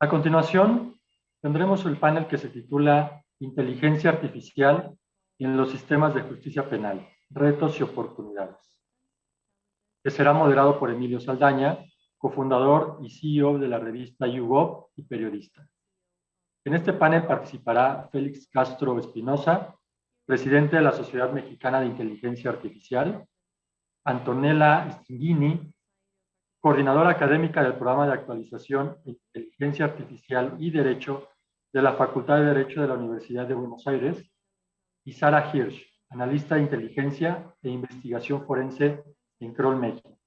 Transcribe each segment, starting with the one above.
A continuación, tendremos el panel que se titula Inteligencia Artificial en los sistemas de justicia penal, retos y oportunidades, que será moderado por Emilio Saldaña, cofundador y CEO de la revista YouGov y periodista. En este panel participará Félix Castro Espinosa, presidente de la Sociedad Mexicana de Inteligencia Artificial, Antonella Stringini, coordinadora académica del programa de actualización de Inteligencia Artificial y Derecho de la Facultad de Derecho de la Universidad de Buenos Aires, y Sara Hirsch, analista de inteligencia e investigación forense en Kroll, México.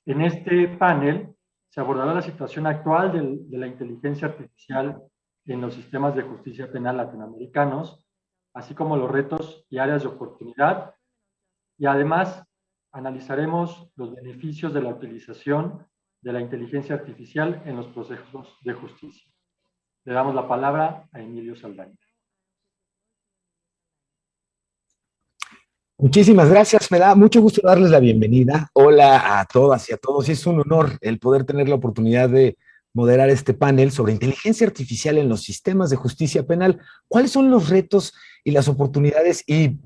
En este panel se abordará la situación actual de la inteligencia artificial en los sistemas de justicia penal latinoamericanos, así como los retos y áreas de oportunidad, y además analizaremos los beneficios de la utilización de la inteligencia artificial en los procesos de justicia. Le damos la palabra a Emilio Saldaña. Muchísimas gracias, me da mucho gusto darles la bienvenida. Hola a todas y a todos. Es un honor el poder tener la oportunidad de moderar este panel sobre inteligencia artificial en los sistemas de justicia penal. ¿Cuáles son los retos y las oportunidades? Y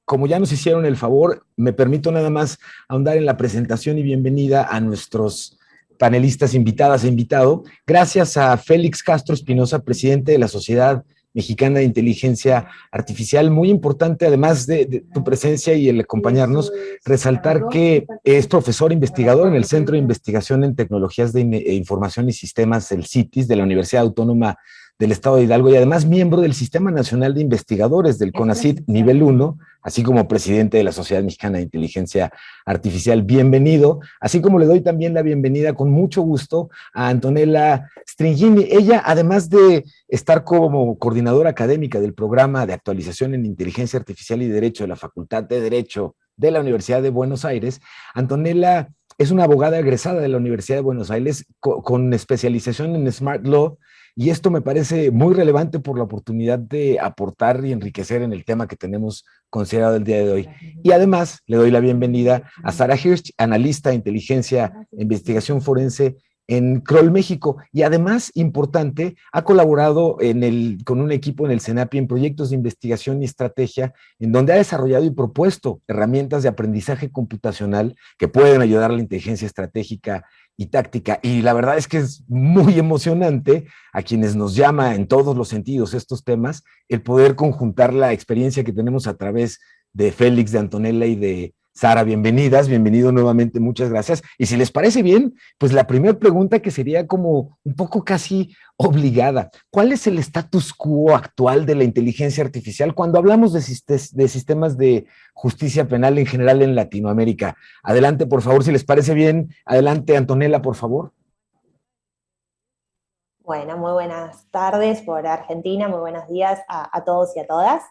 como ya nos hicieron el favor, me permito nada más ahondar en la presentación y bienvenida a nuestros panelistas invitadas e invitado. Gracias a Félix Castro Espinosa, presidente de la Sociedad Mexicana de Inteligencia Artificial. Muy importante, además de tu presencia y el acompañarnos, resaltar que es profesor investigador en el Centro de Investigación en Tecnologías de Información y Sistemas, el CITIS, de la Universidad Autónoma del Estado de Hidalgo, y además miembro del Sistema Nacional de Investigadores del CONACYT nivel 1, así como presidente de la Sociedad Mexicana de Inteligencia Artificial. Bienvenido, así como le doy también la bienvenida con mucho gusto a Antonella Stringini. Ella, además de estar como coordinadora académica del programa de actualización en inteligencia artificial y derecho de la Facultad de Derecho de la Universidad de Buenos Aires, Antonella es una abogada egresada de la Universidad de Buenos Aires con especialización en Smart Law, y esto me parece muy relevante por la oportunidad de aportar y enriquecer en el tema que tenemos considerado el día de hoy. Y además le doy la bienvenida a Sara Hirsch, analista de inteligencia e investigación forense en Kroll, México, y además, importante, ha colaborado con un equipo en el CENAPI en proyectos de investigación y estrategia, en donde ha desarrollado y propuesto herramientas de aprendizaje computacional que pueden ayudar a la inteligencia estratégica y táctica. Y la verdad es que es muy emocionante a quienes nos llama en todos los sentidos estos temas, el poder conjuntar la experiencia que tenemos a través de Félix, de Antonella y de Sara. Bienvenidas, bienvenido nuevamente, muchas gracias. Y si les parece bien, pues la primera pregunta, que sería como un poco casi obligada: ¿cuál es el status quo actual de la inteligencia artificial cuando hablamos de sistemas de justicia penal en general en Latinoamérica? Adelante, por favor, si les parece bien. Adelante, Antonella, por favor. Bueno, muy buenas tardes por Argentina, muy buenos días a todos y a todas.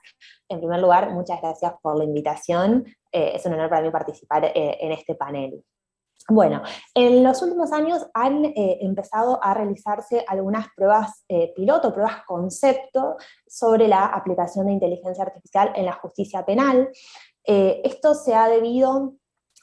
En primer lugar, muchas gracias por la invitación. Es un honor para mí participar en este panel. Bueno, en los últimos años han empezado a realizarse algunas pruebas piloto, pruebas concepto sobre la aplicación de inteligencia artificial en la justicia penal. Esto se ha debido,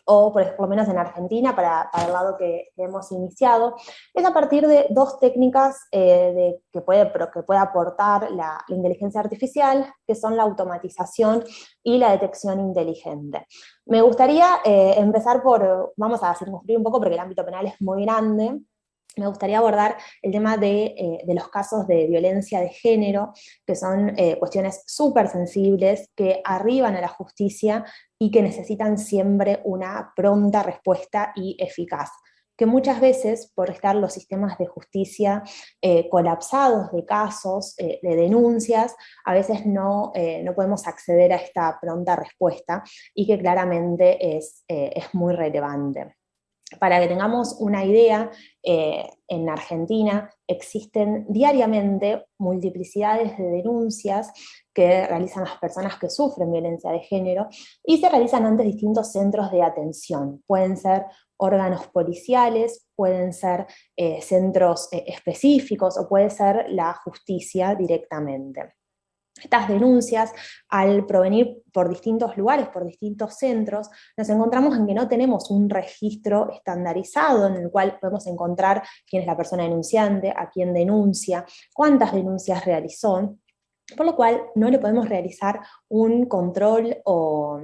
o por lo menos en Argentina, para el lado que hemos iniciado, es a partir de dos técnicas que puede aportar la inteligencia artificial, que son la automatización y la detección inteligente. Me gustaría empezar vamos a circunscribir un poco porque el ámbito penal es muy grande. Me gustaría abordar el tema de los casos de violencia de género, que son cuestiones súper sensibles, que arriban a la justicia y que necesitan siempre una pronta respuesta y eficaz, que muchas veces, por estar los sistemas de justicia colapsados de casos, de denuncias, a veces no podemos acceder a esta pronta respuesta, y que claramente es muy relevante. Para que tengamos una idea, en Argentina existen diariamente multiplicidades de denuncias que realizan las personas que sufren violencia de género, y se realizan ante distintos centros de atención. Pueden ser órganos policiales, pueden ser centros específicos, o puede ser la justicia directamente. Estas denuncias, al provenir por distintos lugares, por distintos centros, nos encontramos en que no tenemos un registro estandarizado en el cual podemos encontrar quién es la persona denunciante, a quién denuncia, cuántas denuncias realizó, por lo cual no le podemos realizar un control o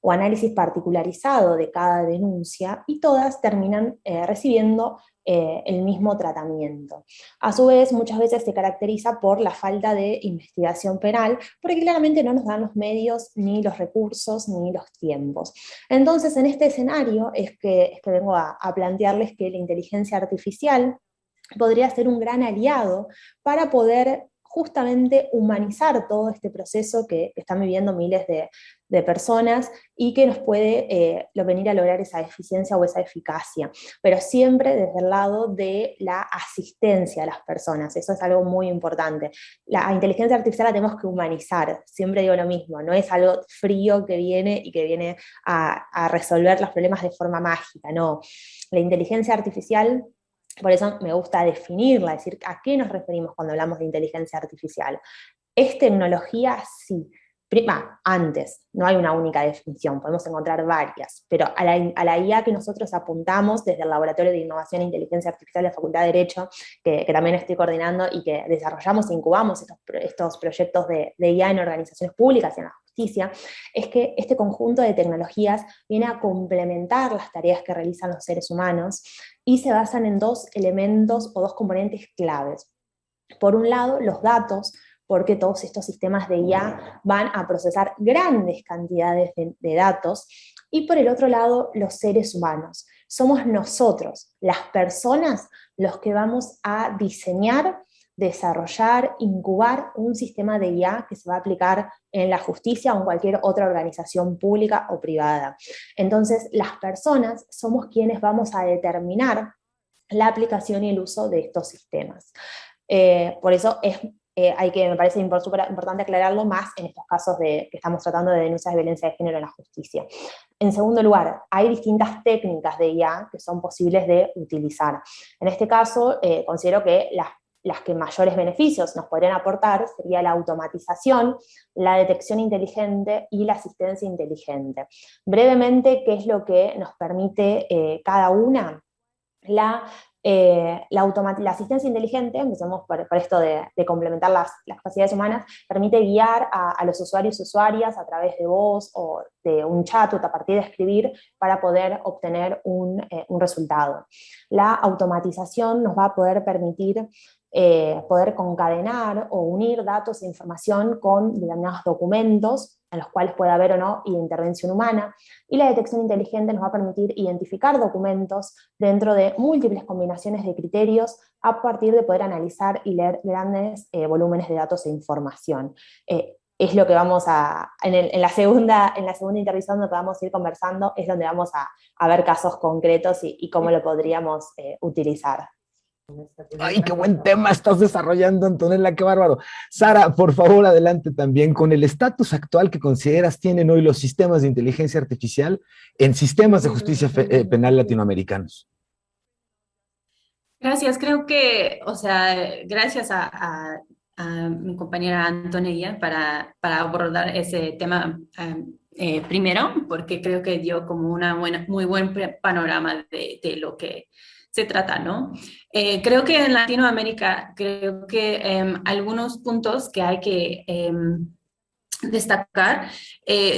análisis particularizado de cada denuncia, y todas terminan recibiendo el mismo tratamiento. A su vez, muchas veces se caracteriza por la falta de investigación penal, porque claramente no nos dan los medios, ni los recursos, ni los tiempos. Entonces, en este escenario es que vengo a plantearles que la inteligencia artificial podría ser un gran aliado para poder justamente humanizar todo este proceso que están viviendo miles de personas, y que nos puede venir a lograr esa eficiencia o esa eficacia, pero siempre desde el lado de la asistencia a las personas. Eso es algo muy importante. La inteligencia artificial la tenemos que humanizar, siempre digo lo mismo, no es algo frío que viene a resolver los problemas de forma mágica, no. La inteligencia artificial, por eso me gusta definirla, decir a qué nos referimos cuando hablamos de inteligencia artificial. ¿Es tecnología? Sí. Antes, no hay una única definición, podemos encontrar varias, pero a la IA que nosotros apuntamos desde el Laboratorio de Innovación e Inteligencia Artificial de la Facultad de Derecho, que también estoy coordinando y que desarrollamos e incubamos estos proyectos de IA en organizaciones públicas y en la justicia, es que este conjunto de tecnologías viene a complementar las tareas que realizan los seres humanos y se basan en dos elementos o dos componentes claves. Por un lado, los datos, porque todos estos sistemas de IA van a procesar grandes cantidades de datos, y por el otro lado, los seres humanos. Somos nosotros, las personas, los que vamos a diseñar, desarrollar, incubar un sistema de IA que se va a aplicar en la justicia o en cualquier otra organización pública o privada. Entonces, las personas somos quienes vamos a determinar la aplicación y el uso de estos sistemas. Por eso me parece súper importante aclararlo más en estos casos que estamos tratando de denuncias de violencia de género en la justicia. En segundo lugar, hay distintas técnicas de IA que son posibles de utilizar. En este caso, considero que las que mayores beneficios nos podrían aportar sería la automatización, la detección inteligente y la asistencia inteligente. Brevemente, ¿qué es lo que nos permite cada una? La asistencia inteligente, empecemos por esto de complementar las capacidades humanas, permite guiar a los usuarios y usuarias a través de voz o de un chat o a partir de escribir para poder obtener un resultado. La automatización nos va a poder permitir poder concadenar o unir datos e información con determinados documentos en los cuales puede haber o no intervención humana, y la detección inteligente nos va a permitir identificar documentos dentro de múltiples combinaciones de criterios a partir de poder analizar y leer grandes volúmenes de datos e información. Es lo que vamos en la segunda intervención donde vamos a ir conversando, es donde vamos a ver casos concretos y cómo lo podríamos utilizar. Ay, qué buen tema estás desarrollando, Antonella, qué bárbaro. Sara, por favor, adelante también con el estatus actual que consideras tienen hoy los sistemas de inteligencia artificial en sistemas de justicia penal latinoamericanos. Gracias, creo que, o sea, gracias a mi compañera Antonella para abordar ese tema primero, porque creo que dio como muy buen panorama de lo que se trata, ¿no? Creo que en Latinoamérica, creo que algunos puntos que hay que destacar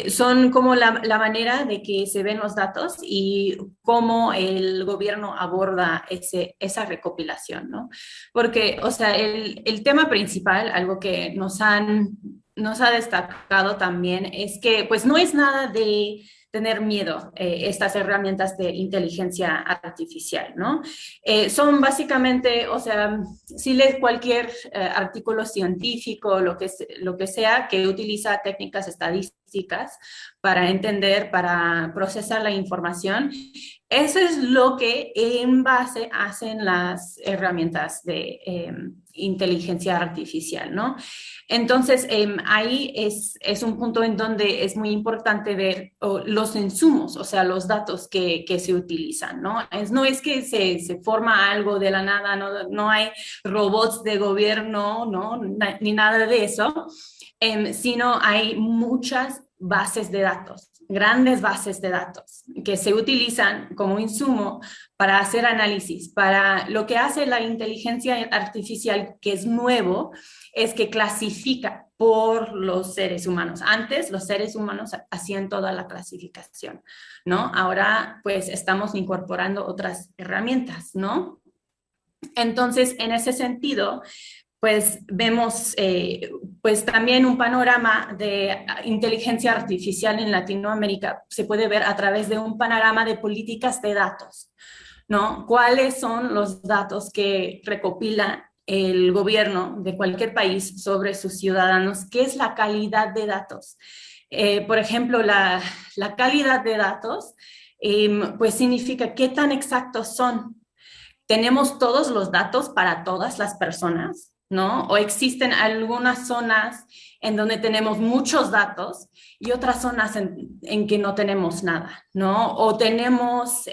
son como la manera de que se ven los datos y cómo el gobierno aborda esa recopilación, ¿no? Porque, o sea, el tema principal, algo que nos ha destacado también, es que pues no es nada de tener miedo estas herramientas de inteligencia artificial, ¿no? Son básicamente, o sea, si lees cualquier artículo científico, lo que sea, que utiliza técnicas estadísticas para entender, para procesar la información, eso es lo que en base hacen las herramientas de inteligencia artificial, ¿no? Entonces, ahí es un punto en donde es muy importante ver los insumos, o sea, los datos que se utilizan, ¿no? No es que se forma algo de la nada, no hay robots de gobierno, ¿no? Ni nada de eso. sino hay muchas bases de datos, grandes bases de datos que se utilizan como insumo para hacer análisis. Para lo que hace la inteligencia artificial, que es nuevo, es que clasifica por los seres humanos. Antes los seres humanos hacían toda la clasificación, ¿no? Ahora pues estamos incorporando otras herramientas, ¿no? Entonces, en ese sentido, pues vemos pues también un panorama de inteligencia artificial en Latinoamérica. Se puede ver a través de un panorama de políticas de datos, ¿no? ¿Cuáles son los datos que recopila el gobierno de cualquier país sobre sus ciudadanos? ¿Qué es la calidad de datos? Por ejemplo, la calidad de datos, pues significa qué tan exactos son. ¿Tenemos todos los datos para todas las personas? ¿No? O existen algunas zonas en donde tenemos muchos datos y otras zonas en que no tenemos nada, ¿no? O tenemos,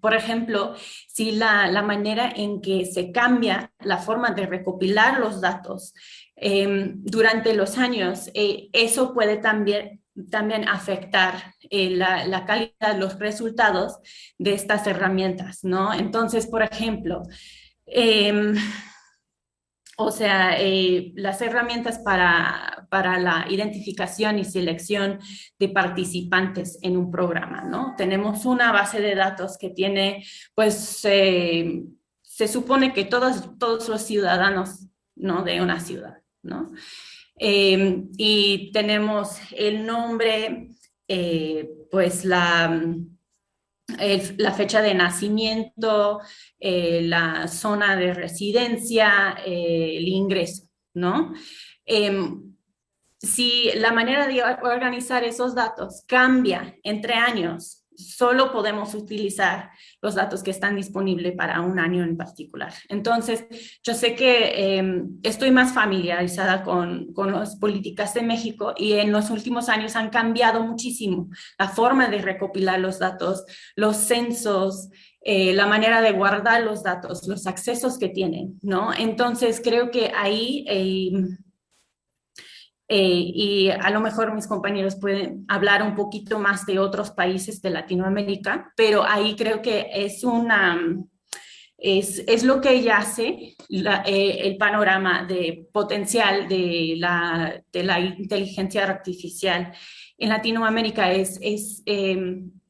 por ejemplo, si la manera en que se cambia la forma de recopilar los datos durante los años, eso puede también afectar la calidad, los resultados de estas herramientas, ¿no? Entonces, por ejemplo, o sea, las herramientas para la identificación y selección de participantes en un programa, ¿no? Tenemos una base de datos que tiene, pues, se supone que todos los ciudadanos, ¿no? De una ciudad, ¿no? Y tenemos el nombre, pues la fecha de nacimiento, la zona de residencia, el ingreso, ¿no? Si la manera de organizar esos datos cambia entre años, solo podemos utilizar los datos que están disponibles para un año en particular. Entonces, yo sé que estoy más familiarizada con las políticas de México y en los últimos años han cambiado muchísimo la forma de recopilar los datos, los censos, la manera de guardar los datos, los accesos que tienen, ¿no? Entonces, creo que ahí... y a lo mejor mis compañeros pueden hablar un poquito más de otros países de Latinoamérica, pero ahí creo que es lo que yace el panorama de potencial de la inteligencia artificial en Latinoamérica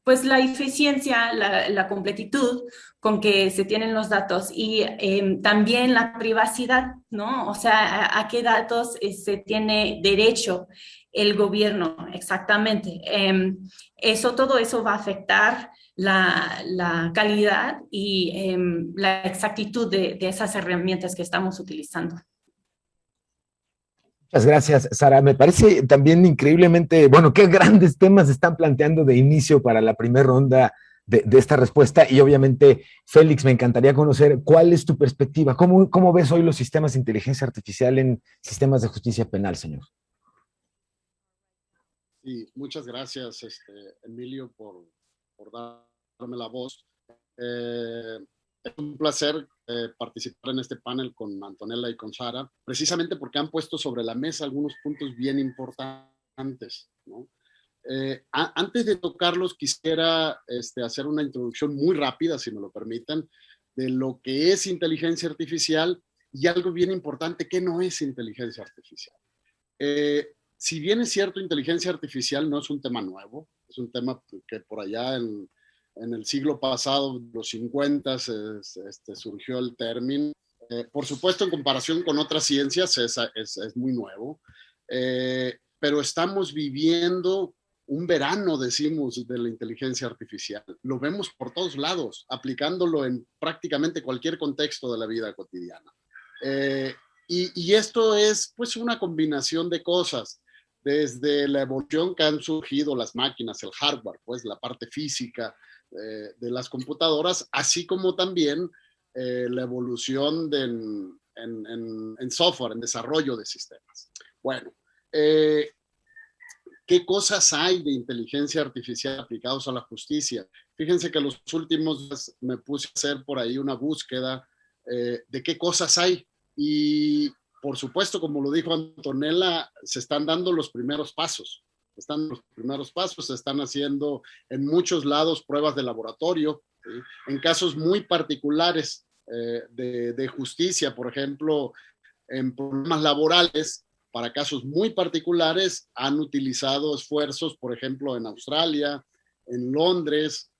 pues la eficiencia, la completitud con que se tienen los datos y también la privacidad, ¿no? O sea, a qué datos se tiene derecho el gobierno exactamente. Todo eso va a afectar la calidad y la exactitud de esas herramientas que estamos utilizando. Muchas gracias, Sara. Me parece también increíblemente, bueno, qué grandes temas están planteando de inicio para la primera ronda de esta respuesta. Y obviamente, Félix, me encantaría conocer cuál es tu perspectiva. ¿Cómo ves hoy los sistemas de inteligencia artificial en sistemas de justicia penal, señor? Sí, muchas gracias, Emilio, por darme la voz. Es un placer participar en este panel con Antonella y con Sara, precisamente porque han puesto sobre la mesa algunos puntos bien importantes, ¿no? Antes de tocarlos, quisiera hacer una introducción muy rápida, si me lo permiten, de lo que es inteligencia artificial y algo bien importante, ¿qué no es inteligencia artificial? Si bien es cierto, inteligencia artificial no es un tema nuevo, es un tema que por allá en el siglo pasado, los 50, surgió el término. Por supuesto, en comparación con otras ciencias, es muy nuevo, pero estamos viviendo un verano, decimos, de la inteligencia artificial. Lo vemos por todos lados, aplicándolo en prácticamente cualquier contexto de la vida cotidiana. Y esto es pues una combinación de cosas, desde la evolución que han surgido las máquinas, el hardware, pues la parte física de las computadoras, así como también la evolución en software, en desarrollo de sistemas. Bueno, ¿qué cosas hay de inteligencia artificial aplicados a la justicia? Fíjense que los últimos días me puse a hacer por ahí una búsqueda de qué cosas hay y por supuesto, como lo dijo Antonella, se están dando los primeros pasos. Se están haciendo en muchos lados pruebas de laboratorio, ¿sí? En casos muy particulares de justicia, por ejemplo, en problemas laborales, para casos muy particulares, han utilizado esfuerzos, por ejemplo, en Australia, en Londres,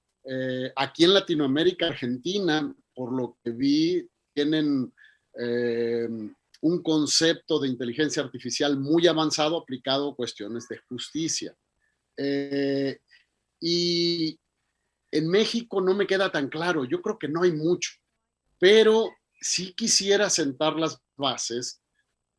aquí en Latinoamérica, Argentina, por lo que vi, tienen un concepto de inteligencia artificial muy avanzado aplicado a cuestiones de justicia. Y en México no me queda tan claro, yo creo que no hay mucho, pero sí quisiera sentar las bases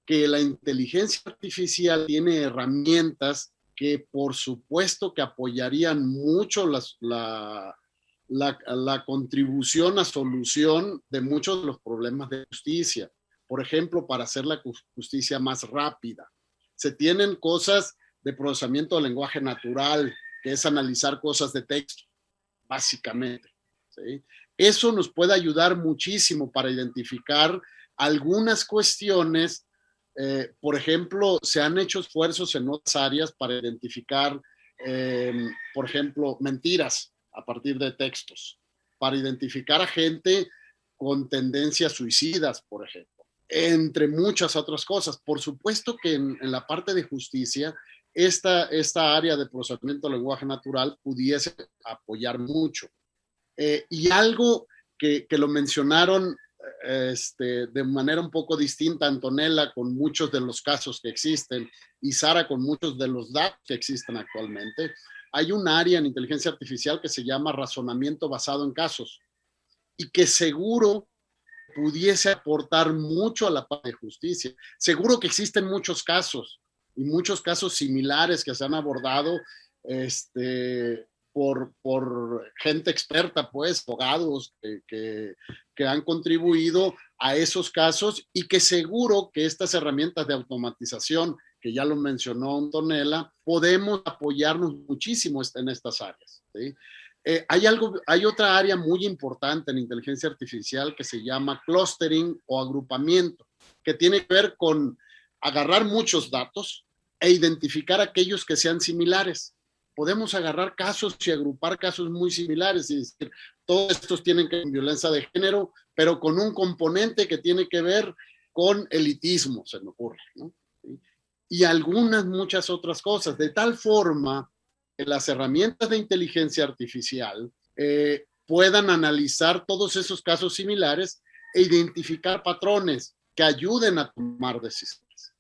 que la inteligencia artificial tiene herramientas que por supuesto que apoyarían mucho la contribución a solución de muchos de los problemas de justicia. Por ejemplo, para hacer la justicia más rápida. Se tienen cosas de procesamiento de lenguaje natural, que es analizar cosas de texto, básicamente, ¿sí? Eso nos puede ayudar muchísimo para identificar algunas cuestiones. Por ejemplo, se han hecho esfuerzos en otras áreas para identificar, por ejemplo, mentiras a partir de textos, para identificar a gente con tendencias suicidas, por ejemplo, entre muchas otras cosas. Por supuesto que en la parte de justicia, esta área de procesamiento de lenguaje natural pudiese apoyar mucho. Y algo que lo mencionaron de manera un poco distinta, Antonella, con muchos de los casos que existen, y Sara con muchos de los datos que existen actualmente, hay un área en inteligencia artificial que se llama razonamiento basado en casos, y que seguro pudiese aportar mucho a la parte de justicia. Seguro que existen muchos casos, y muchos casos similares que se han abordado, por gente experta, pues, abogados que han contribuido a esos casos, y que seguro que estas herramientas de automatización, que ya lo mencionó Antonella, podemos apoyarnos muchísimo en estas áreas, ¿sí? Hay otra área muy importante en inteligencia artificial que se llama clustering o agrupamiento, que tiene que ver con agarrar muchos datos e identificar aquellos que sean similares. Podemos agarrar casos y agrupar casos muy similares y decir, todos estos tienen que ver con violencia de género, pero con un componente que tiene que ver con elitismo, se me ocurre, ¿no? Y muchas otras cosas, de tal forma que las herramientas de inteligencia artificial puedan analizar todos esos casos similares e identificar patrones que ayuden a tomar decisiones.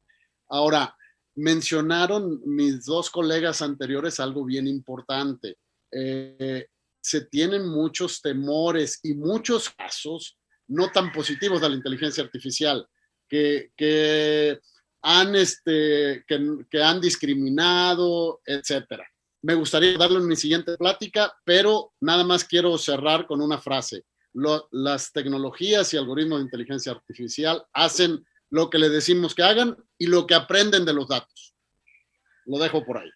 Ahora, mencionaron mis dos colegas anteriores algo bien importante. Se tienen muchos temores y muchos casos no tan positivos de la inteligencia artificial que han discriminado, etcétera. Me gustaría darle en mi siguiente plática, pero nada más quiero cerrar con una frase. Las tecnologías y algoritmos de inteligencia artificial hacen lo que le decimos que hagan y lo que aprenden de los datos. Lo dejo por ahí.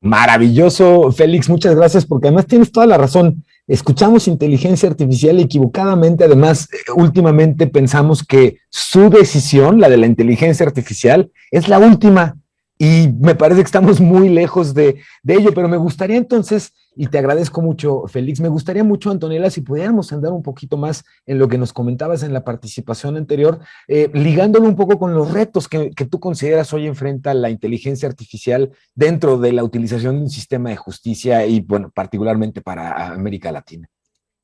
Maravilloso, Félix, muchas gracias, porque además tienes toda la razón. Escuchamos inteligencia artificial equivocadamente, además, últimamente pensamos que su decisión, la de la inteligencia artificial, es la última, y me parece que estamos muy lejos de ello, pero me gustaría entonces, y te agradezco mucho, Félix, me gustaría mucho, Antonella, si pudiéramos andar un poquito más en lo que nos comentabas en la participación anterior, ligándolo un poco con los retos que tú consideras hoy enfrenta la inteligencia artificial dentro de la utilización de un sistema de justicia y, bueno, particularmente para América Latina.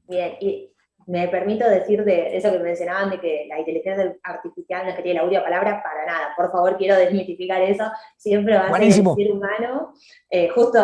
Bien, y me permito decir de eso que mencionaban de que la inteligencia artificial no es que tiene la última palabra, para nada. Por favor, quiero desmitificar eso. Siempre va a Buenísimo. ser el ser humano, justo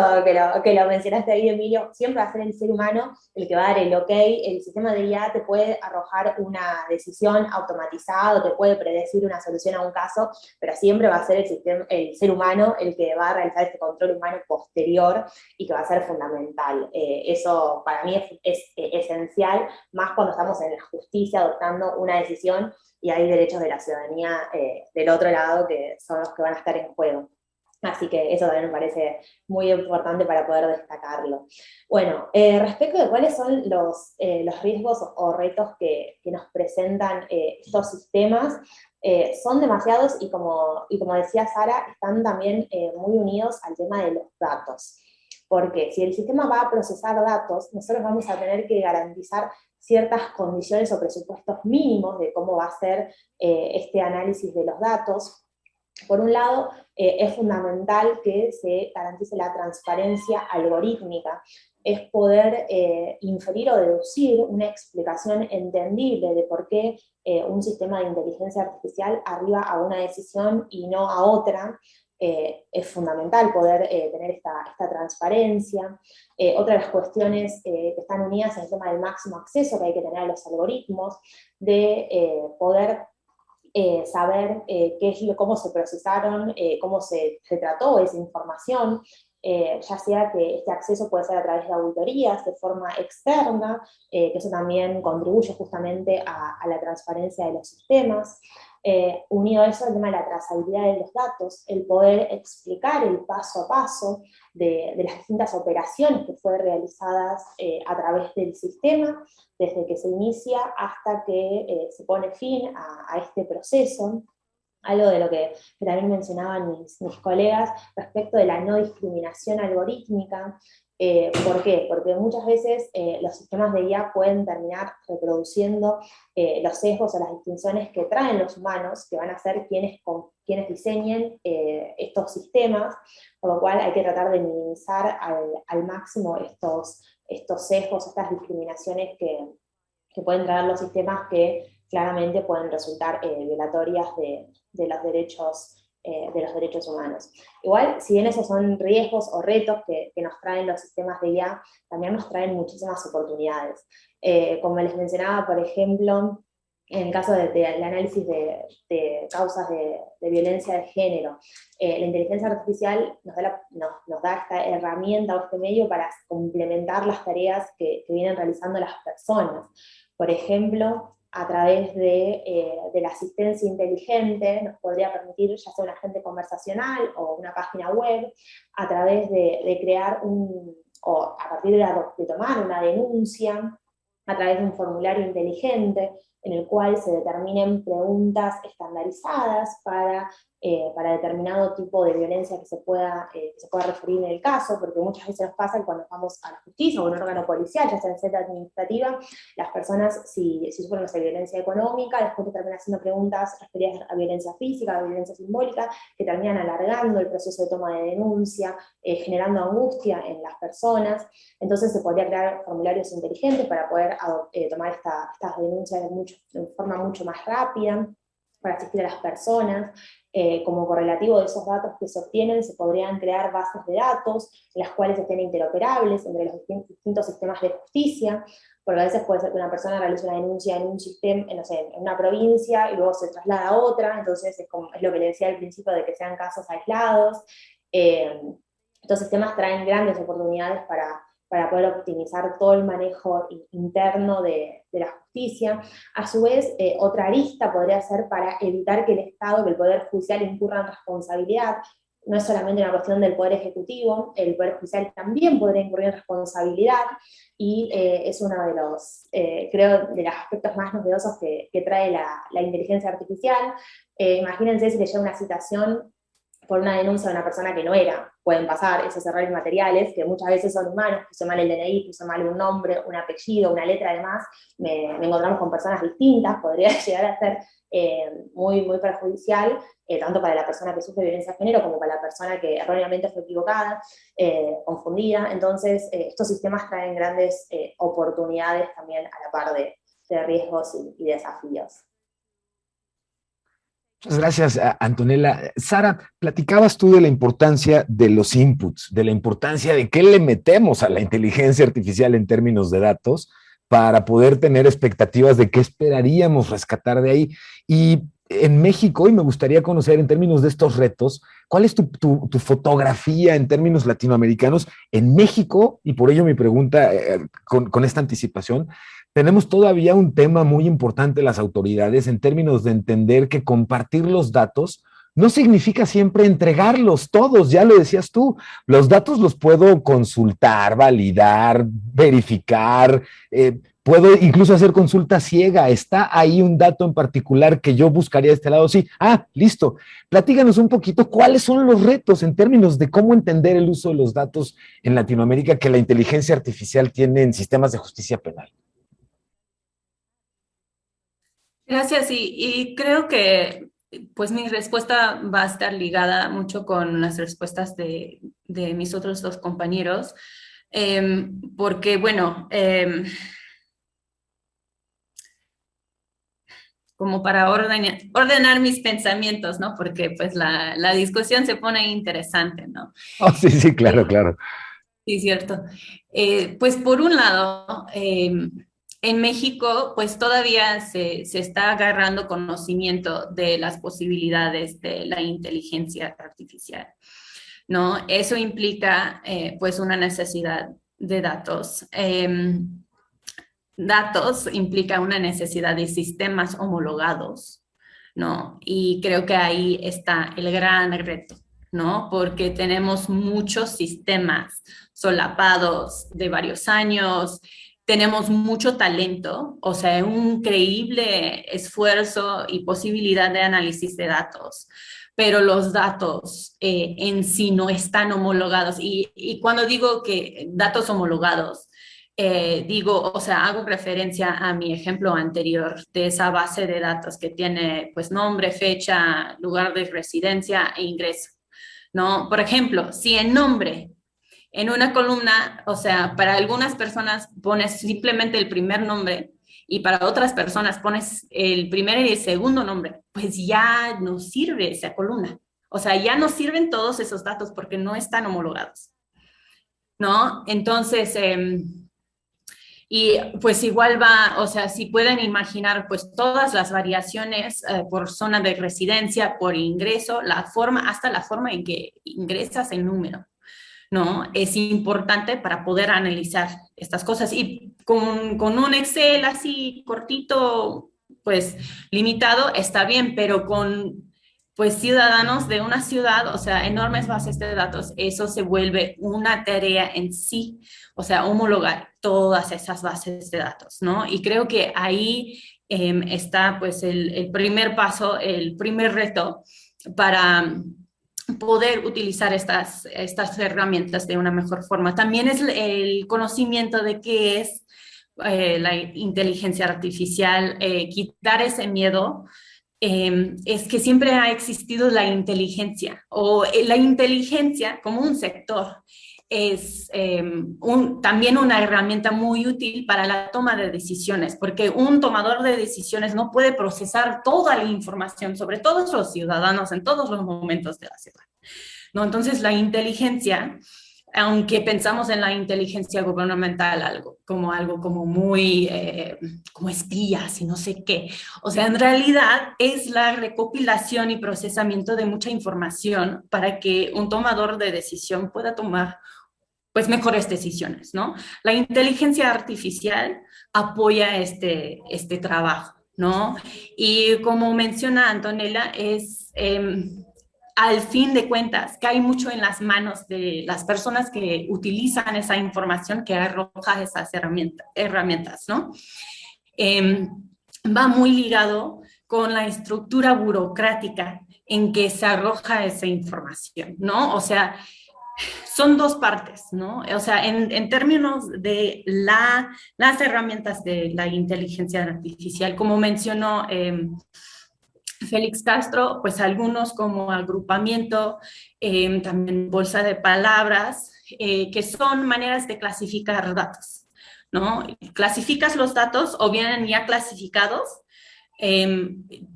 que lo mencionaste ahí, Emilio, siempre va a ser el ser humano el que va a dar el ok. El sistema de IA te puede arrojar una decisión automatizada, te puede predecir una solución a un caso, pero siempre va a ser el ser humano el que va a realizar este control humano posterior y que va a ser fundamental. Eso para mí es esencial, más cuando estamos en la justicia adoptando una decisión y hay derechos de la ciudadanía del otro lado que son los que van a estar en juego. Así que eso también me parece muy importante para poder destacarlo. Bueno, respecto de cuáles son los riesgos o retos que nos presentan estos sistemas, son demasiados y como decía Sara, están también muy unidos al tema de los datos. Porque si el sistema va a procesar datos, nosotros vamos a tener que garantizar ciertas condiciones o presupuestos mínimos de cómo va a ser este análisis de los datos. Por un lado, es fundamental que se garantice la transparencia algorítmica, es poder inferir o deducir una explicación entendible de por qué un sistema de inteligencia artificial arriba a una decisión y no a otra. Es fundamental poder tener esta transparencia. Otra de las cuestiones que están unidas es el tema del máximo acceso que hay que tener a los algoritmos, de poder saber cómo se procesaron, cómo se trató esa información, ya sea que este acceso puede ser a través de auditorías de forma externa, que eso también contribuye justamente a la transparencia de los sistemas. Unido a eso, el tema de la trazabilidad de los datos, el poder explicar el paso a paso de las distintas operaciones que fueron realizadas a través del sistema, desde que se inicia hasta que se pone fin a este proceso. Algo de lo que también mencionaban mis colegas respecto de la no discriminación algorítmica. ¿Por qué? Porque muchas veces los sistemas de IA pueden terminar reproduciendo los sesgos o las distinciones que traen los humanos, que van a ser quienes diseñen estos sistemas, por lo cual hay que tratar de minimizar al máximo estos sesgos, estas discriminaciones que pueden traer los sistemas, que claramente pueden resultar violatorias de los derechos humanos. Igual, si bien esos son riesgos o retos que nos traen los sistemas de IA, también nos traen muchísimas oportunidades. Como les mencionaba, por ejemplo, en el caso del análisis de causas de violencia de género, la inteligencia artificial nos da esta herramienta o este medio para complementar las tareas que vienen realizando las personas. Por ejemplo, a través de la asistencia inteligente, nos podría permitir ya sea un agente conversacional o una página web, a través de crear o a partir de tomar una denuncia, a través de un formulario inteligente, en el cual se determinen preguntas estandarizadas para determinado tipo de violencia que se pueda referir en el caso, porque muchas veces nos pasa que cuando vamos a la justicia o a un órgano policial, ya sea en sede administrativa, las personas, si sufren violencia económica, después te terminan haciendo preguntas referidas a violencia física, a violencia simbólica, que terminan alargando el proceso de toma de denuncia, generando angustia en las personas. Entonces se podría crear formularios inteligentes para poder tomar estas denuncias de forma mucho más rápida, para asistir a las personas. Como correlativo de esos datos que se obtienen, se podrían crear bases de datos, las cuales estén interoperables entre los distintos sistemas de justicia, porque a veces puede ser que una persona realice una denuncia en un sistema, en una provincia, y luego se traslada a otra, entonces es lo que le decía al principio de que sean casos aislados. Estos sistemas traen grandes oportunidades para poder optimizar todo el manejo interno de la justicia. A su vez, otra arista podría ser para evitar que el Estado, que el Poder Judicial incurra en responsabilidad. No es solamente una cuestión del Poder Ejecutivo, el Poder Judicial también podría incurrir en responsabilidad, y es uno de los, creo, de los aspectos más novedosos que trae la inteligencia artificial. Imagínense si le llega una citación por una denuncia de una persona que no era. Pueden pasar esos errores materiales, que muchas veces son humanos, puso mal el DNI, puso mal un nombre, un apellido, una letra, además, me encontramos con personas distintas, podría llegar a ser muy, muy perjudicial, tanto para la persona que sufre violencia de género, como para la persona que erróneamente fue equivocada, confundida. Entonces, estos sistemas traen grandes oportunidades también a la par de riesgos y desafíos. Muchas gracias, Antonella. Sara, platicabas tú de la importancia de los inputs, de la importancia de qué le metemos a la inteligencia artificial en términos de datos para poder tener expectativas de qué esperaríamos rescatar de ahí. Y en México, y me gustaría conocer en términos de estos retos, ¿cuál es tu fotografía en términos latinoamericanos en México? Y por ello mi pregunta con esta anticipación. Tenemos todavía un tema muy importante las autoridades en términos de entender que compartir los datos no significa siempre entregarlos todos, ya lo decías tú, los datos los puedo consultar, validar, verificar, puedo incluso hacer consulta ciega, está ahí un dato en particular que yo buscaría de este lado, sí, listo, platíganos un poquito cuáles son los retos en términos de cómo entender el uso de los datos en Latinoamérica que la inteligencia artificial tiene en sistemas de justicia penal. Gracias, y creo que pues mi respuesta va a estar ligada mucho con las respuestas de mis otros dos compañeros, porque bueno, como para ordenar mis pensamientos, ¿no? Porque pues la discusión se pone interesante, ¿no? Oh, sí, sí, claro, claro. Sí, cierto. Pues por un lado, en México, pues todavía se está agarrando conocimiento de las posibilidades de la inteligencia artificial, ¿no? Eso implica, pues, una necesidad de datos. Datos implica una necesidad de sistemas homologados, ¿no? Y creo que ahí está el gran reto, ¿no? Porque tenemos muchos sistemas solapados de varios años, tenemos mucho talento, o sea, un increíble esfuerzo y posibilidad de análisis de datos, pero los datos en sí no están homologados. Y cuando digo que datos homologados, digo, o sea, hago referencia a mi ejemplo anterior de esa base de datos que tiene pues nombre, fecha, lugar de residencia e ingreso, ¿no? Por ejemplo, si en nombre, en una columna, o sea, para algunas personas pones simplemente el primer nombre y para otras personas pones el primer y el segundo nombre, pues ya no sirve esa columna. O sea, ya no sirven todos esos datos porque no están homologados, ¿no? Entonces, y pues igual va, o sea, si pueden imaginar pues todas las variaciones por zona de residencia, por ingreso, la forma, hasta la forma en que ingresas el número, ¿no? Es importante para poder analizar estas cosas. Y con un Excel así cortito, pues limitado, está bien, pero con pues ciudadanos de una ciudad, o sea, enormes bases de datos, eso se vuelve una tarea en sí, o sea, homologar todas esas bases de datos, ¿no? Y creo que ahí está pues el primer paso, el primer reto para poder utilizar estas herramientas de una mejor forma. También es el conocimiento de qué es la inteligencia artificial, quitar ese miedo. Es que siempre ha existido la inteligencia o la inteligencia como un sector es también una herramienta muy útil para la toma de decisiones, porque un tomador de decisiones no puede procesar toda la información sobre todos los ciudadanos en todos los momentos de la ciudad, ¿no? Entonces la inteligencia, aunque pensamos en la inteligencia gubernamental algo como muy, como espías y no sé qué, o sea, en realidad es la recopilación y procesamiento de mucha información para que un tomador de decisión pueda tomar pues mejores decisiones, ¿no? La inteligencia artificial apoya este trabajo, ¿no? Y como menciona Antonella, es al fin de cuentas cae mucho en las manos de las personas que utilizan esa información que arroja esas herramientas, ¿no? Va muy ligado con la estructura burocrática en que se arroja esa información, ¿no? O sea, son dos partes, ¿no? O sea, en términos de las herramientas de la inteligencia artificial, como mencionó Félix Castro, pues algunos como agrupamiento, también bolsa de palabras, que son maneras de clasificar datos, ¿no? Clasificas los datos o vienen ya clasificados,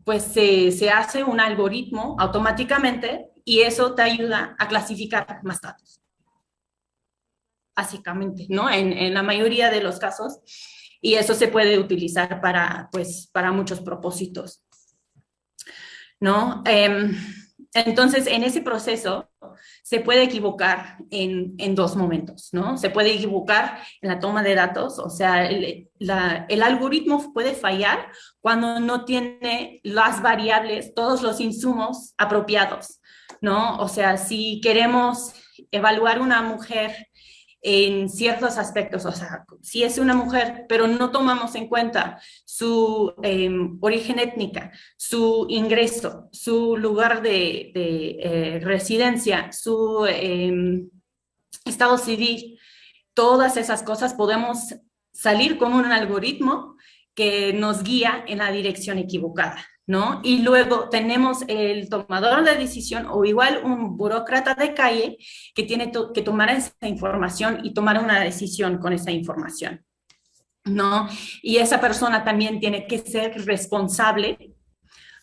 pues se hace un algoritmo automáticamente y eso te ayuda a clasificar más datos. Básicamente, ¿no? En la mayoría de los casos. Y eso se puede utilizar para muchos propósitos, ¿no? Entonces, en ese proceso se puede equivocar en dos momentos, ¿no? Se puede equivocar en la toma de datos, o sea, el algoritmo puede fallar cuando no tiene las variables, todos los insumos apropiados, ¿no? O sea, si queremos evaluar una mujer en ciertos aspectos, o sea, si es una mujer, pero no tomamos en cuenta su origen étnica, su ingreso, su lugar de residencia, su estado civil, todas esas cosas podemos salir con un algoritmo que nos guía en la dirección equivocada, ¿no? Y luego tenemos el tomador de decisión o igual un burócrata de calle que tiene que tomar esa información y tomar una decisión con esa información, ¿no? Y esa persona también tiene que ser responsable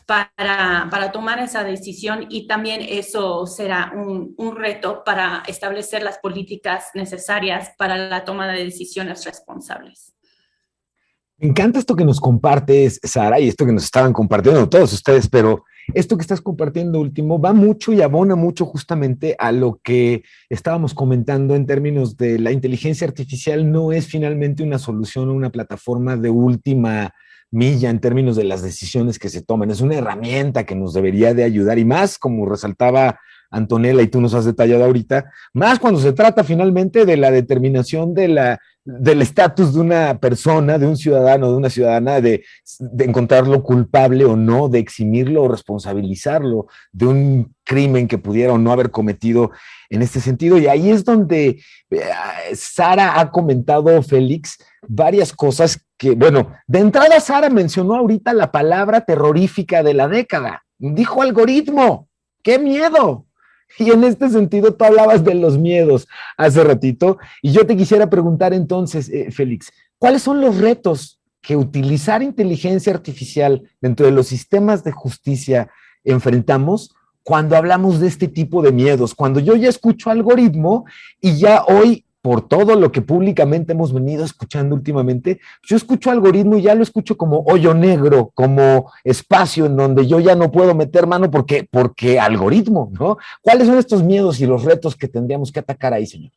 para tomar esa decisión y también eso será un reto para establecer las políticas necesarias para la toma de decisiones responsables. Me encanta esto que nos compartes, Sara, y esto que nos estaban compartiendo todos ustedes, pero esto que estás compartiendo último va mucho y abona mucho justamente a lo que estábamos comentando en términos de la inteligencia artificial. No es finalmente una solución o una plataforma de última milla en términos de las decisiones que se toman. Es una herramienta que nos debería de ayudar y más, como resaltaba Antonella y tú nos has detallado ahorita, más cuando se trata finalmente de la determinación del estatus de una persona, de un ciudadano, de una ciudadana, de encontrarlo culpable o no, de eximirlo o responsabilizarlo de un crimen que pudiera o no haber cometido en este sentido. Y ahí es donde Sara ha comentado, Félix, varias cosas que, bueno, de entrada Sara mencionó ahorita la palabra terrorífica de la década. Dijo algoritmo. ¡Qué miedo! Y en este sentido, tú hablabas de los miedos hace ratito, y yo te quisiera preguntar entonces, Félix, ¿cuáles son los retos que utilizar inteligencia artificial dentro de los sistemas de justicia enfrentamos cuando hablamos de este tipo de miedos? Cuando yo ya escucho algoritmo y ya hoy, por todo lo que públicamente hemos venido escuchando últimamente, yo escucho algoritmo y ya lo escucho como hoyo negro, como espacio en donde yo ya no puedo meter mano porque algoritmo, ¿no? ¿Cuáles son estos miedos y los retos que tendríamos que atacar ahí, señor?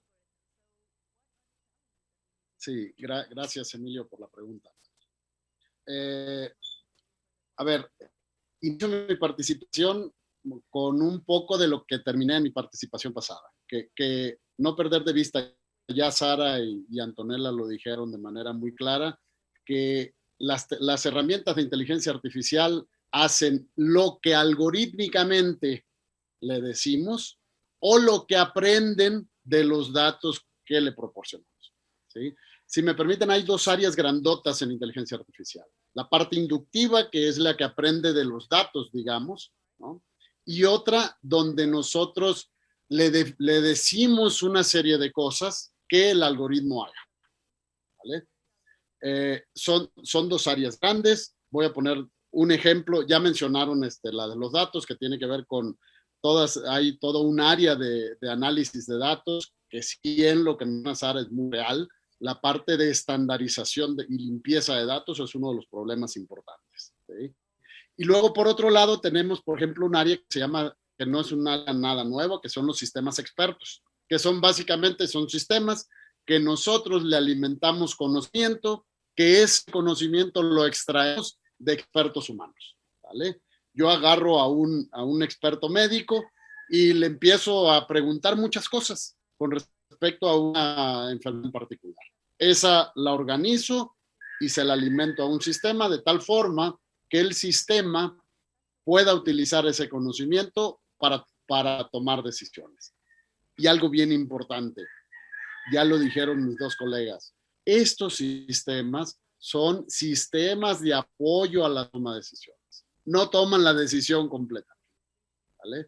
Sí, gracias, Emilio, por la pregunta. A ver, inicio mi participación con un poco de lo que terminé en mi participación pasada, que no perder de vista, ya Sara y Antonella lo dijeron de manera muy clara, que las herramientas de inteligencia artificial hacen lo que algorítmicamente le decimos o lo que aprenden de los datos que le proporcionamos, ¿sí? Si me permiten, hay dos áreas grandotas en inteligencia artificial. La parte inductiva, que es la que aprende de los datos, digamos, ¿no? Y otra donde nosotros le decimos una serie de cosas que el algoritmo haga, ¿vale? Son dos áreas grandes. Voy a poner un ejemplo. Ya mencionaron la de los datos, que tiene que ver con hay todo un área de análisis de datos, que sí en lo que menciona Sara es muy real. La parte de estandarización y limpieza de datos es uno de los problemas importantes, ¿sí? Y luego, por otro lado, tenemos, por ejemplo, un área que se llama, que no es un área nada nuevo, que son los sistemas expertos, que son básicamente sistemas que nosotros le alimentamos conocimiento, que ese conocimiento lo extraemos de expertos humanos, ¿vale? Yo agarro a un experto médico y le empiezo a preguntar muchas cosas con respecto a una enfermedad en particular. Esa la organizo y se la alimento a un sistema de tal forma que el sistema pueda utilizar ese conocimiento para tomar decisiones. Y algo bien importante, ya lo dijeron mis dos colegas, estos sistemas son sistemas de apoyo a la toma de decisiones. No toman la decisión completa, ¿vale?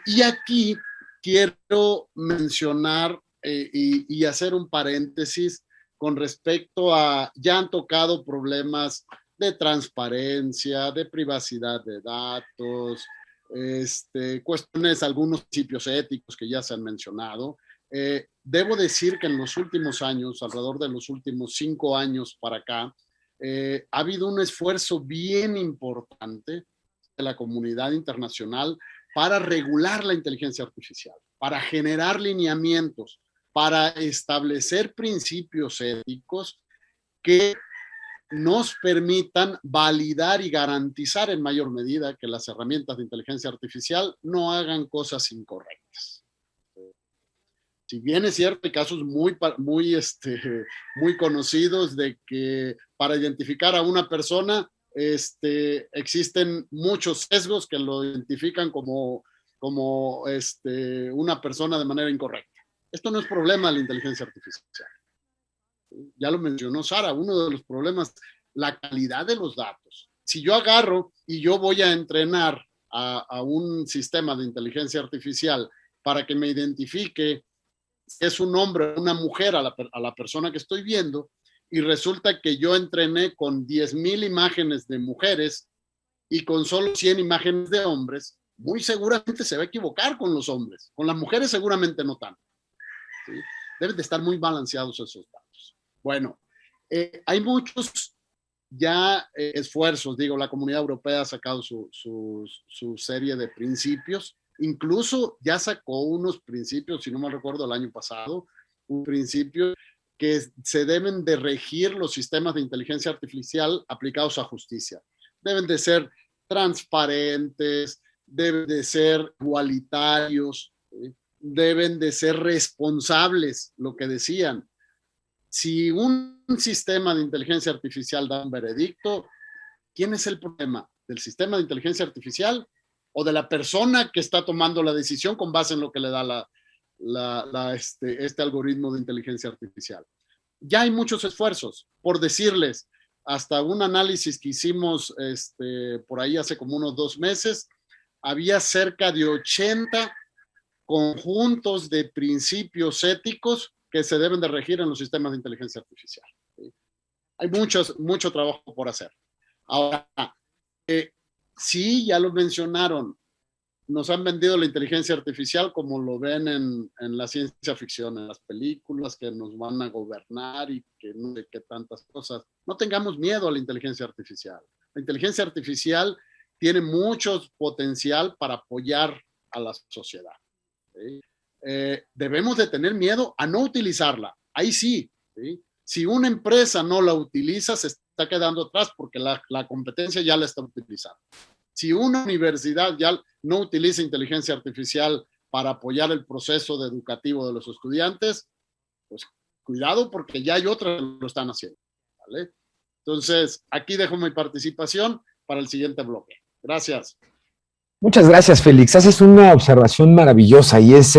Y aquí quiero mencionar y hacer un paréntesis con respecto a, ya han tocado problemas de transparencia, de privacidad de datos, cuestiones, algunos principios éticos que ya se han mencionado. Debo decir que en los últimos años, alrededor de los últimos 5 años para acá, ha habido un esfuerzo bien importante de la comunidad internacional para regular la inteligencia artificial, para generar lineamientos, para establecer principios éticos que nos permitan validar y garantizar en mayor medida que las herramientas de inteligencia artificial no hagan cosas incorrectas. Si bien es cierto, hay casos muy conocidos de que para identificar a una persona existen muchos sesgos que lo identifican como una persona de manera incorrecta. Esto no es problema de la inteligencia artificial. Ya lo mencionó Sara, uno de los problemas, la calidad de los datos. Si yo agarro y yo voy a entrenar a un sistema de inteligencia artificial para que me identifique si es un hombre o una mujer a la persona que estoy viendo, y resulta que yo entrené con 10,000 imágenes de mujeres y con solo 100 imágenes de hombres, muy seguramente se va a equivocar con los hombres. Con las mujeres seguramente no tanto. ¿Sí? Deben de estar muy balanceados esos datos. Bueno, hay muchos ya esfuerzos, digo, la Comunidad Europea ha sacado su serie de principios, incluso ya sacó unos principios, si no me recuerdo, el año pasado, un principio que se deben de regir los sistemas de inteligencia artificial aplicados a justicia. Deben de ser transparentes, deben de ser igualitarios, ¿sí? Deben de ser responsables, lo que decían. Si un sistema de inteligencia artificial da un veredicto, ¿quién es el problema? ¿Del sistema de inteligencia artificial o de la persona que está tomando la decisión con base en lo que le da este algoritmo de inteligencia artificial? Ya hay muchos esfuerzos, por decirles, hasta un análisis que hicimos por ahí hace como unos 2 meses, había cerca de 80 conjuntos de principios éticos que se deben de regir en los sistemas de inteligencia artificial. ¿Sí? Hay mucho trabajo por hacer. Ahora, sí, ya lo mencionaron, nos han vendido la inteligencia artificial como lo ven en la ciencia ficción, en las películas que nos van a gobernar y que no sé qué tantas cosas. No tengamos miedo a la inteligencia artificial. La inteligencia artificial tiene mucho potencial para apoyar a la sociedad. ¿Sí? Debemos de tener miedo a no utilizarla. Ahí sí, ¿sí? Si una empresa no la utiliza, se está quedando atrás porque la competencia ya la está utilizando. Si una universidad ya no utiliza inteligencia artificial para apoyar el proceso educativo de los estudiantes, pues cuidado porque ya hay otras que lo están haciendo. ¿Vale? Entonces, aquí dejo mi participación para el siguiente bloque. Gracias. Muchas gracias, Félix. Haces una observación maravillosa y es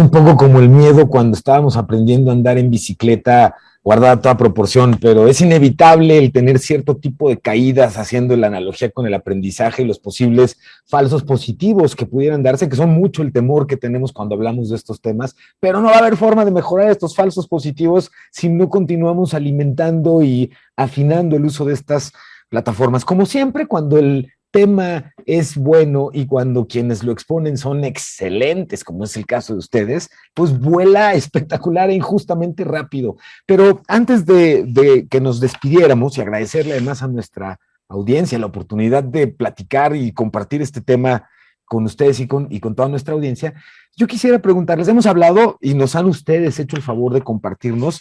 un poco como el miedo cuando estábamos aprendiendo a andar en bicicleta, guardada toda proporción, pero es inevitable el tener cierto tipo de caídas, haciendo la analogía con el aprendizaje y los posibles falsos positivos que pudieran darse, que son mucho el temor que tenemos cuando hablamos de estos temas, pero no va a haber forma de mejorar estos falsos positivos si no continuamos alimentando y afinando el uso de estas plataformas. Como siempre, cuando el tema es bueno y cuando quienes lo exponen son excelentes, como es el caso de ustedes, pues vuela espectacular e injustamente rápido. Pero antes de que nos despidiéramos y agradecerle además a nuestra audiencia la oportunidad de platicar y compartir este tema con ustedes y con toda nuestra audiencia, yo quisiera preguntarles, hemos hablado y nos han ustedes hecho el favor de compartirnos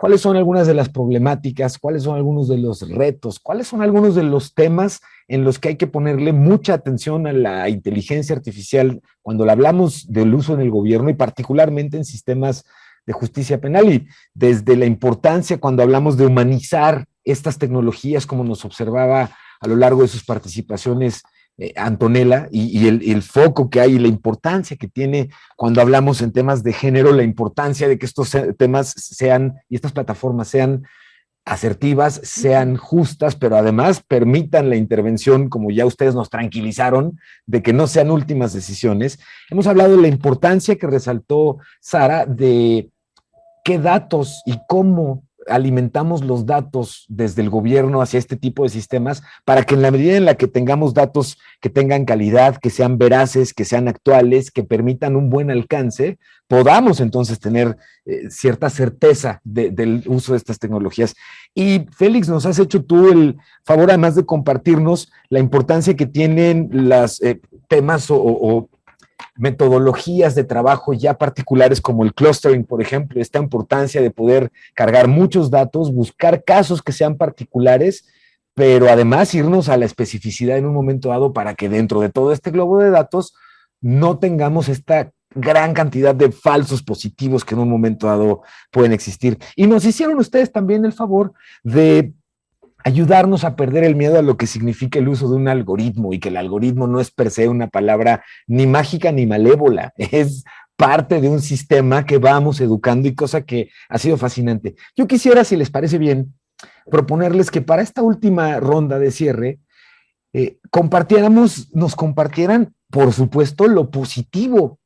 cuáles son algunas de las problemáticas, cuáles son algunos de los retos, cuáles son algunos de los temas en los que hay que ponerle mucha atención a la inteligencia artificial cuando le hablamos del uso en el gobierno y particularmente en sistemas de justicia penal, y desde la importancia cuando hablamos de humanizar estas tecnologías, como nos observaba a lo largo de sus participaciones Antonella, y el foco que hay y la importancia que tiene cuando hablamos en temas de género, la importancia de que estos temas sean, y estas plataformas sean asertivas, sean justas, pero además permitan la intervención, como ya ustedes nos tranquilizaron, de que no sean últimas decisiones. Hemos hablado de la importancia que resaltó Sara de qué datos y cómo alimentamos los datos desde el gobierno hacia este tipo de sistemas para que en la medida en la que tengamos datos que tengan calidad, que sean veraces, que sean actuales, que permitan un buen alcance, podamos entonces tener cierta certeza del uso de estas tecnologías. Y Félix, nos has hecho tú el favor además de compartirnos la importancia que tienen temas o metodologías de trabajo ya particulares como el clustering, por ejemplo, esta importancia de poder cargar muchos datos, buscar casos que sean particulares, pero además irnos a la especificidad en un momento dado para que dentro de todo este globo de datos no tengamos esta gran cantidad de falsos positivos que en un momento dado pueden existir. Y nos hicieron ustedes también el favor de ayudarnos a perder el miedo a lo que significa el uso de un algoritmo, y que el algoritmo no es per se una palabra ni mágica ni malévola, es parte de un sistema que vamos educando, y cosa que ha sido fascinante. Yo quisiera, si les parece bien, proponerles que para esta última ronda de cierre nos compartieran, por supuesto, lo positivo.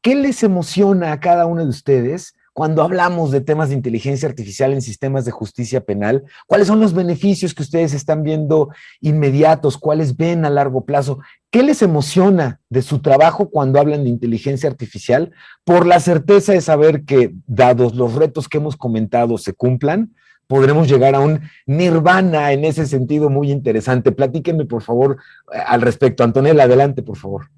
¿Qué les emociona a cada uno de ustedes cuando hablamos de temas de inteligencia artificial en sistemas de justicia penal? ¿Cuáles son los beneficios que ustedes están viendo inmediatos? ¿Cuáles ven a largo plazo? ¿Qué les emociona de su trabajo cuando hablan de inteligencia artificial? Por la certeza de saber que, dados los retos que hemos comentado, se cumplan, podremos llegar a un nirvana en ese sentido muy interesante. Platíquenme, por favor, al respecto. Antonella, adelante, por favor.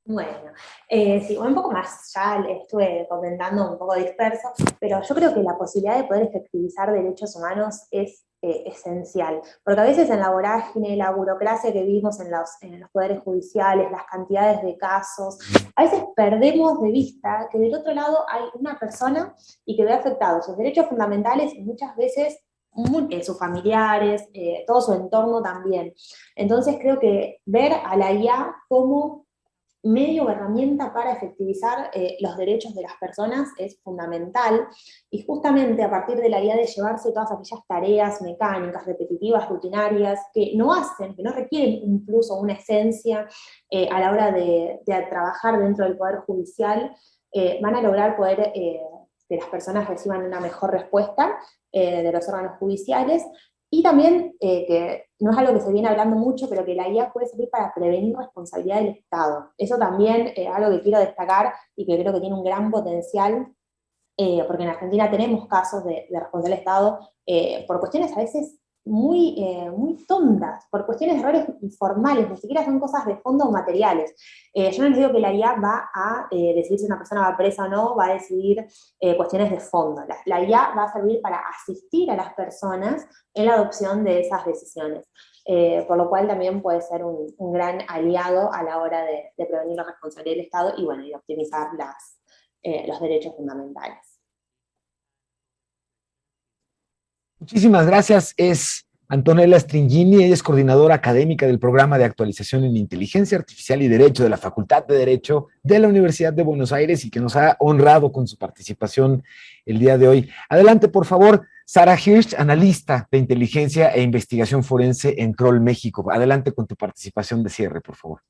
Bueno, sí, un poco más, ya estuve comentando un poco disperso, pero yo creo que la posibilidad de poder efectivizar derechos humanos es esencial, porque a veces en la vorágine, la burocracia que vivimos en los poderes judiciales, las cantidades de casos, a veces perdemos de vista que del otro lado hay una persona y que ve afectados sus derechos fundamentales, y muchas veces sus familiares, todo su entorno también. Entonces creo que ver a la IA como medio o herramienta para efectivizar los derechos de las personas es fundamental, y justamente a partir de la idea de llevarse todas aquellas tareas mecánicas, repetitivas, rutinarias, que no requieren un plus o una esencia a la hora de trabajar dentro del Poder Judicial, van a lograr poder que las personas reciban una mejor respuesta de los órganos judiciales. Y también, que no es algo que se viene hablando mucho, pero que la IA puede servir para prevenir responsabilidad del Estado. Eso también es algo que quiero destacar y que creo que tiene un gran potencial, porque en Argentina tenemos casos de responsabilidad del Estado por cuestiones a veces muy tontas, por cuestiones de errores formales, ni siquiera son cosas de fondo o materiales. Yo no les digo que la IA va a decidir si una persona va presa o no, va a decidir cuestiones de fondo. La IA va a servir para asistir a las personas en la adopción de esas decisiones, por lo cual también puede ser un gran aliado a la hora de prevenir la responsabilidad del Estado y, bueno, y optimizar los derechos fundamentales. Muchísimas gracias. Es Antonella Stringini, ella es coordinadora académica del programa de actualización en Inteligencia Artificial y Derecho de la Facultad de Derecho de la Universidad de Buenos Aires, y que nos ha honrado con su participación el día de hoy. Adelante, por favor, Sara Hirsch, analista de inteligencia e investigación forense en Kroll, México. Adelante con tu participación de cierre, por favor.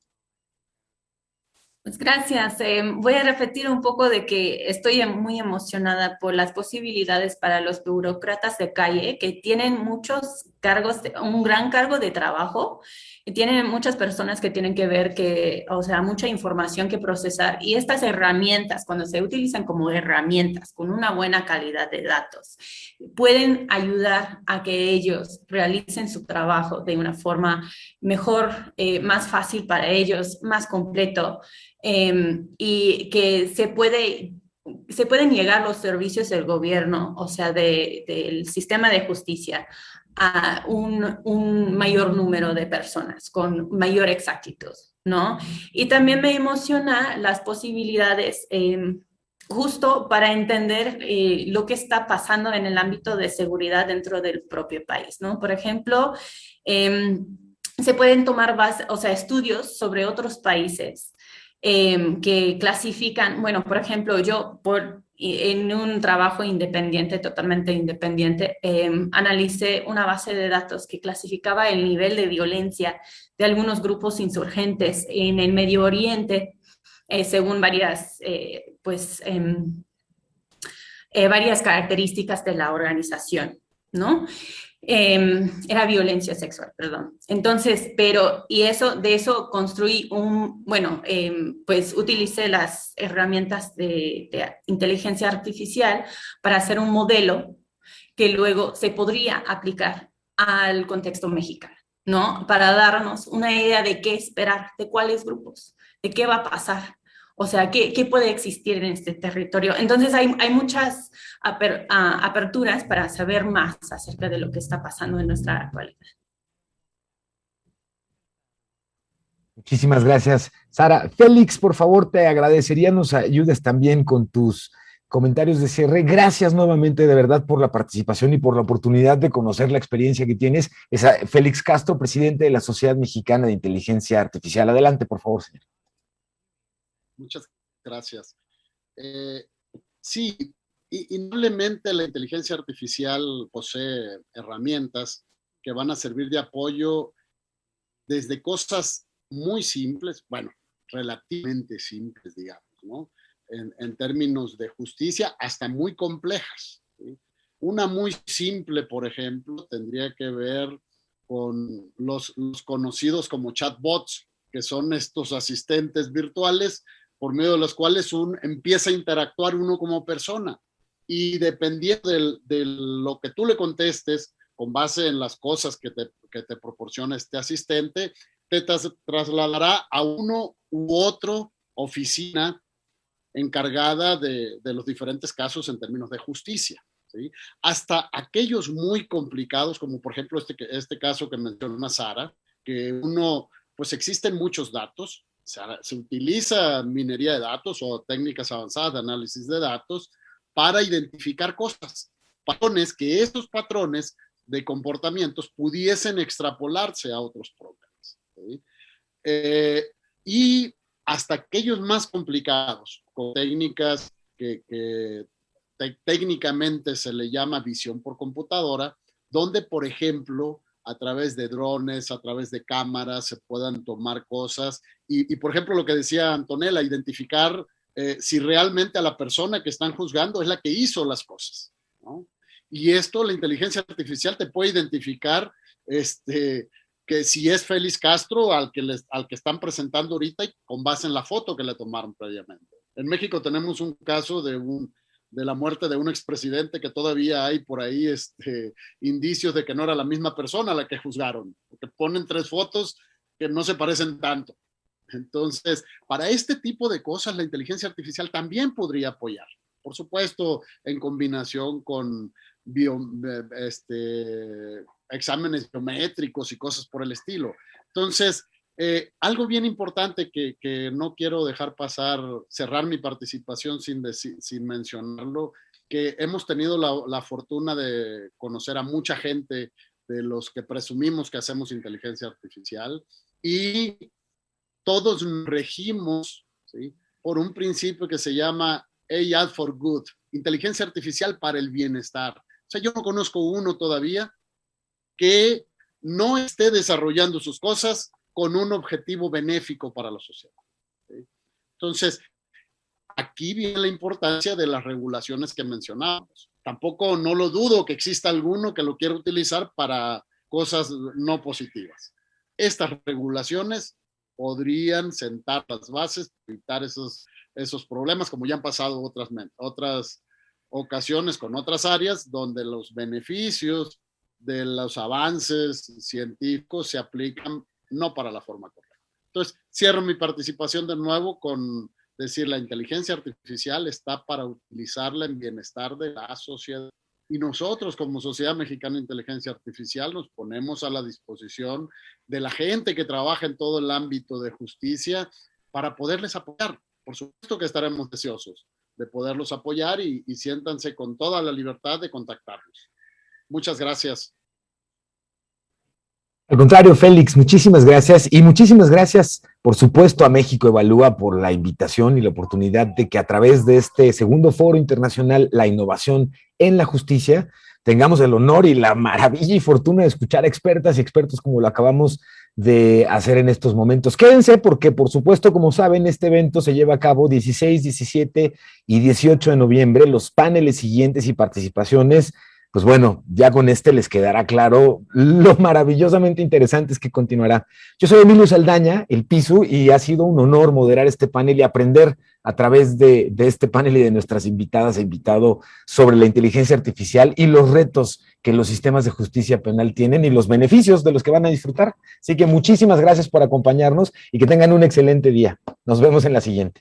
Pues gracias. Voy a repetir un poco de que estoy muy emocionada por las posibilidades para los burócratas de calle que tienen muchos cargos, un gran cargo de trabajo, y tienen muchas personas que tienen que ver mucha información que procesar, y estas herramientas, cuando se utilizan como herramientas con una buena calidad de datos, pueden ayudar a que ellos realicen su trabajo de una forma mejor, más fácil para ellos, más completo. Y que se pueden llegar los servicios del gobierno, o sea, del sistema de justicia, a un mayor número de personas con mayor exactitud, ¿no? Y también me emociona las posibilidades justo para entender lo que está pasando en el ámbito de seguridad dentro del propio país, ¿no? Por ejemplo, se pueden tomar estudios sobre otros países que clasifican, bueno, por ejemplo, yo en un trabajo independiente, totalmente independiente, analicé una base de datos que clasificaba el nivel de violencia de algunos grupos insurgentes en el Medio Oriente, según varias características de la organización, ¿no? Era violencia sexual, perdón. Entonces, de eso construí utilicé las herramientas de inteligencia artificial para hacer un modelo que luego se podría aplicar al contexto mexicano, ¿no? Para darnos una idea de qué esperar, de cuáles grupos, de qué va a pasar. O sea, ¿qué puede existir en este territorio? Entonces hay muchas aperturas para saber más acerca de lo que está pasando en nuestra actualidad. Muchísimas gracias, Sara. Félix, por favor, te agradecería nos ayudes también con tus comentarios de cierre. Gracias nuevamente, de verdad, por la participación y por la oportunidad de conocer la experiencia que tienes. Es Félix Castro, presidente de la Sociedad Mexicana de Inteligencia Artificial. Adelante, por favor, señor. Muchas gracias. Sí, indudablemente la inteligencia artificial posee herramientas que van a servir de apoyo desde cosas muy simples, bueno, relativamente simples, digamos, ¿no? En términos de justicia, hasta muy complejas, ¿sí? Una muy simple, por ejemplo, tendría que ver con los conocidos como chatbots, que son estos asistentes virtuales por medio de los cuales empieza a interactuar uno como persona. Y dependiendo de lo que tú le contestes, con base en las cosas que te proporciona este asistente, te trasladará a uno u otro oficina encargada de los diferentes casos en términos de justicia, ¿sí? Hasta aquellos muy complicados, como por ejemplo este caso que menciona Sara, que pues existen muchos datos, se utiliza minería de datos o técnicas avanzadas de análisis de datos para identificar cosas, patrones, que estos patrones de comportamientos pudiesen extrapolarse a otros problemas, ¿sí? Y hasta aquellos más complicados, con técnicas que técnicamente se le llama visión por computadora, donde, por ejemplo, a través de drones, a través de cámaras, se puedan tomar cosas. Y por ejemplo, lo que decía Antonella, identificar si realmente a la persona que están juzgando es la que hizo las cosas, ¿no? Y esto, la inteligencia artificial te puede identificar que si es Félix Castro al que están presentando ahorita, con base en la foto que le tomaron previamente. En México tenemos un caso de la muerte de un expresidente que todavía hay por ahí indicios de que no era la misma persona a la que juzgaron, porque ponen 3 fotos que no se parecen tanto. Entonces, para este tipo de cosas, la inteligencia artificial también podría apoyar. Por supuesto, en combinación con exámenes biométricos y cosas por el estilo. Entonces, algo bien importante que no quiero dejar pasar, cerrar mi participación sin mencionarlo, que hemos tenido la fortuna de conocer a mucha gente de los que presumimos que hacemos inteligencia artificial, y todos regimos, ¿sí?, por un principio que se llama AI for Good, inteligencia artificial para el bienestar. O sea, yo no conozco uno todavía que no esté desarrollando sus cosas con un objetivo benéfico para la sociedad, ¿sí? Entonces, aquí viene la importancia de las regulaciones que mencionamos. Tampoco no lo dudo que exista alguno que lo quiera utilizar para cosas no positivas. Estas regulaciones podrían sentar las bases para evitar esos problemas, como ya han pasado otras ocasiones con otras áreas, donde los beneficios de los avances científicos se aplican no para la forma correcta. Entonces, cierro mi participación de nuevo con decir, la inteligencia artificial está para utilizarla en bienestar de la sociedad. Y nosotros, como Sociedad Mexicana de Inteligencia Artificial, nos ponemos a la disposición de la gente que trabaja en todo el ámbito de justicia para poderles apoyar. Por supuesto que estaremos deseosos de poderlos apoyar y siéntanse con toda la libertad de contactarnos. Muchas gracias. Al contrario, Félix, muchísimas gracias, y muchísimas gracias, por supuesto, a México Evalúa por la invitación y la oportunidad de que a través de este segundo foro internacional, La Innovación en la Justicia, tengamos el honor y la maravilla y fortuna de escuchar expertas y expertos como lo acabamos de hacer en estos momentos. Quédense porque, por supuesto, como saben, este evento se lleva a cabo 16, 17 y 18 de noviembre. Los paneles siguientes y participaciones pues bueno, ya con este les quedará claro lo maravillosamente interesante es que continuará. Yo soy Emilio Saldaña, el Pisu, y ha sido un honor moderar este panel y aprender a través de este panel y de nuestras invitadas e invitado sobre la inteligencia artificial y los retos que los sistemas de justicia penal tienen y los beneficios de los que van a disfrutar. Así que muchísimas gracias por acompañarnos y que tengan un excelente día. Nos vemos en la siguiente.